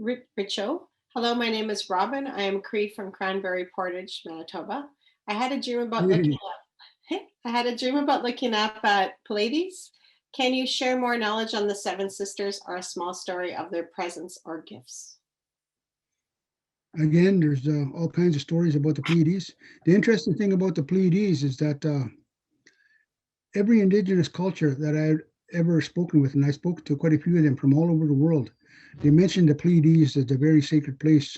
Richo. Hello, my name is Robin. I am Cree from Cranberry Portage, Manitoba. I had a dream about looking Hey, up at Pleiades. Can you share more knowledge on the Seven Sisters or a small story of their presence or gifts? again, there's all kinds of stories about the Pleiades. The interesting thing about the Pleiades is that every indigenous culture that I've ever spoken with, and I spoke to quite a few of them from all over the world, they mentioned the Pleiades as a very sacred place.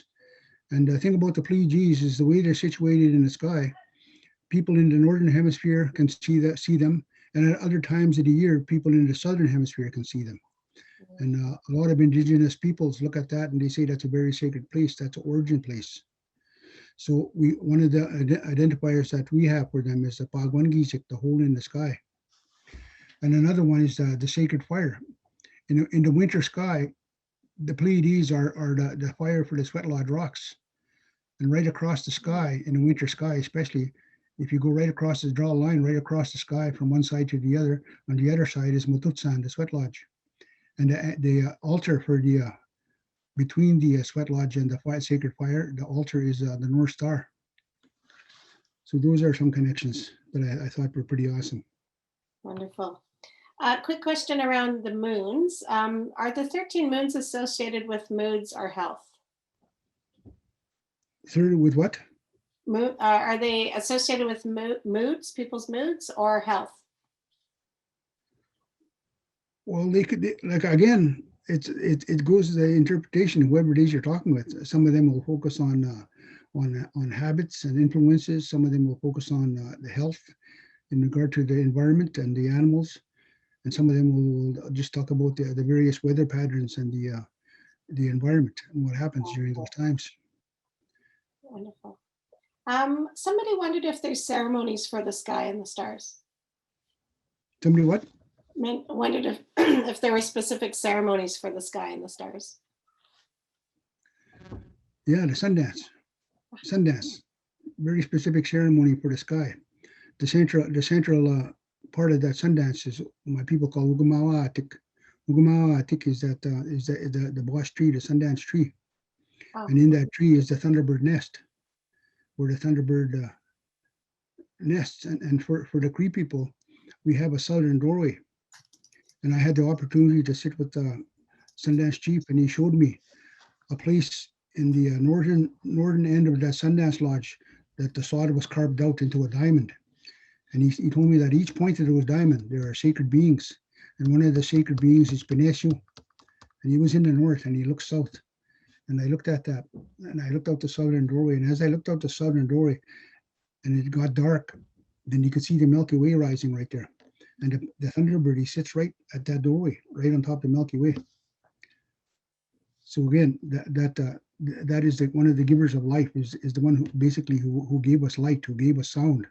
And the thing about the Pleiades is the way they're situated in the sky. People in the northern hemisphere can see them, and at other times of the year, people in the southern hemisphere can see them. And a lot of indigenous peoples look at that and they say that's a very sacred place. That's an origin place. So one of the identifiers that we have for them is the Pagwangisik, the hole in the sky. And another one is the sacred fire. In the winter sky, the Pleiades are the fire for the sweat lodge rocks. And right across the sky, in the winter sky especially, if you go right across, draw a line right across the sky from one side to the other, on the other side is Mututsan, the sweat lodge. And the altar for the between the sweat lodge and the sacred fire, the altar is the North Star. So those are some connections that I thought were pretty awesome. Wonderful. Quick question around the moons. Are the 13 moons associated with moods or health? Third, with what? Are they associated with moods, people's moods, or health? Well, they could, like, again, it goes to the interpretation of whoever it is you're talking with. Some of them will focus on habits and influences. Some of them will focus on the health in regard to the environment and the animals, and some of them will just talk about the various weather patterns and the environment and what happens during those times. Wonderful. Somebody wondered if there's ceremonies for the sky and the stars. Somebody what? Wondered if if there were specific ceremonies for the sky and the stars. Yeah, the Sundance, very specific ceremony for the sky. The central part of that Sundance is my people call Ugumawa Atik. Ugumawa Atik is the boss tree, the Sundance tree, Oh, and in that tree is the Thunderbird nest, where the Thunderbird nests. And for the Cree people, we have a southern doorway. And I had the opportunity to sit with the Sundance chief, and he showed me a place in the northern end of that Sundance Lodge that the sod was carved out into a diamond. And he told me that each point of those diamond, there are sacred beings. And one of the sacred beings is Beneshu. And he was in the north and he looked south. And I looked at that and I looked out the southern doorway. And as I looked out the southern doorway and it got dark, then you could see the Milky Way rising right there. And the Thunderbird, he sits right at that doorway, right on top of the Milky Way. So again, that is one of the givers of life, is the one who basically who gave us light, who gave us sound,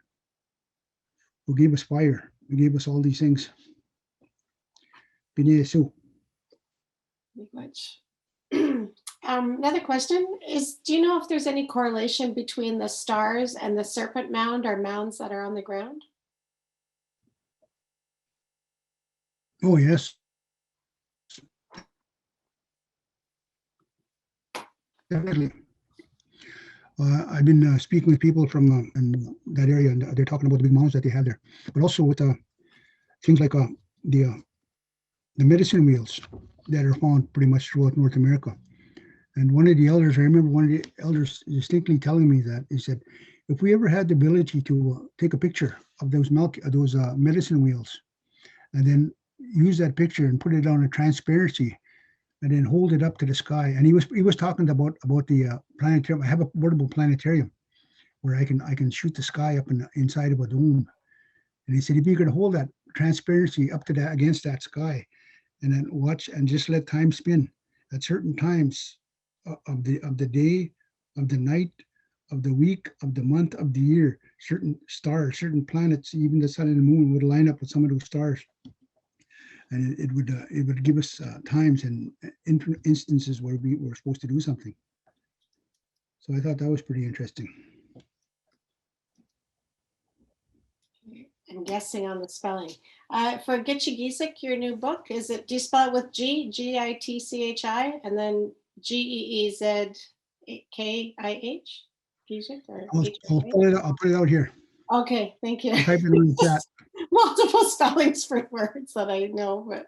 who gave us fire, who gave us all these things. Binyesu. Much. Another question is, do you know if there's any correlation between the stars and the serpent mound or mounds that are on the ground? Oh, yes. Definitely. I've been speaking with people from in that area, and they're talking about the big mounds that they have there, but also with things like the medicine wheels that are found pretty much throughout North America. And one of the elders, I remember one of the elders distinctly telling me that, he said, if we ever had the ability to take a picture of those medicine wheels, and then use that picture and put it on a transparency, and then hold it up to the sky. And he was talking about the planetarium. I have a portable planetarium where I can shoot the sky up inside of a dome. And he said, if you could hold that transparency up to that against that sky, and then watch and just let time spin at certain times of the day, of the night, of the week, of the month, of the year, certain stars, certain planets, even the sun and the moon would line up with some of those stars. And it would give us times and instances where we were supposed to do something. So I thought that was pretty interesting. I'm guessing on the spelling. For Gitchigizik, your new book, do you spell it with G-I-T-C-H-I, and then G-E-E-Z-K-I-H? I'll put it out here. Okay, thank you. I'll type it in the chat. Multiple spellings for words that I know, but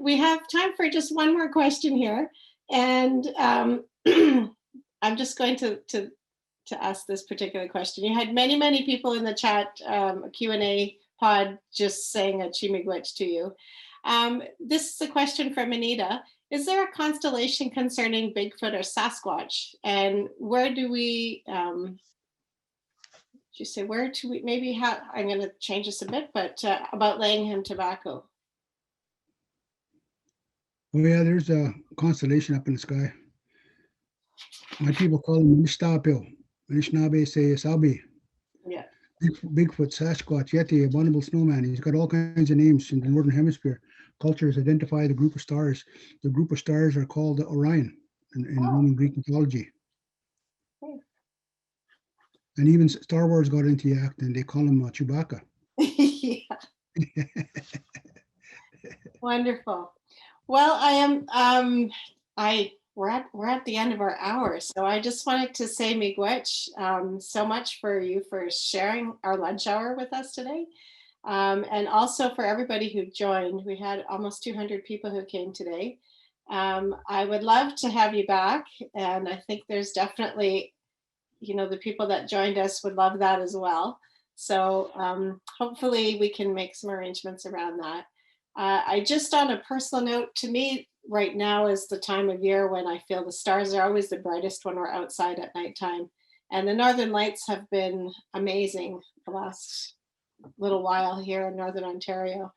we have time for just one more question here, and I'm just going to ask this particular question. You had many people in the chat, a Q&A pod, just saying a Chimigwech to you. This is a question from Anita. Is there a constellation concerning Bigfoot or Sasquatch? And where do we, you say, where do we, maybe how, I'm going to change this a bit, but about Lakehead tobacco. Oh yeah, there's a constellation up in the sky. My people call him Nishtapil. Anishinaabe say Sabi. Yeah. Bigfoot, Sasquatch, Yeti, Abominable Snowman. He's got all kinds of names in the Northern Hemisphere. Cultures identify the group of stars. The group of stars are called Orion in Roman Greek mythology. Okay. And even Star Wars got into the act, and they call him Chewbacca. Yeah. Wonderful. Well, we're at the end of our hour, so I just wanted to say miigwech so much for you for sharing our lunch hour with us today, and also for everybody who joined. We had almost 200 people who came today. I would love to have you back, and I think there's definitely, the people that joined us would love that as well. So hopefully we can make some arrangements around that. I just, on a personal note, to me, right now is the time of year when I feel the stars are always the brightest when we're outside at nighttime. And the Northern Lights have been amazing the last little while here in Northern Ontario.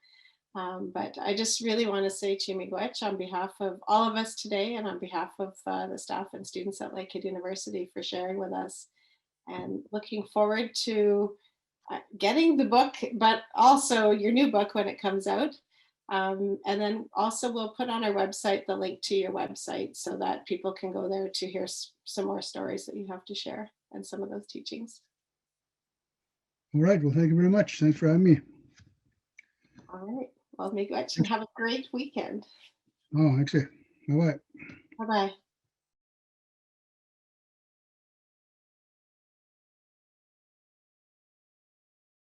But I just really want to say Chimigwech on behalf of all of us today, and on behalf of the staff and students at Lakehead University for sharing with us, and looking forward to getting the book, but also your new book when it comes out. And then also we'll put on our website the link to your website so that people can go there to hear some more stories that you have to share and some of those teachings. All right. Well, thank you very much. Thanks for having me. All right. Well, miigwech, and have a great weekend. Oh, actually, bye-bye. Bye-bye.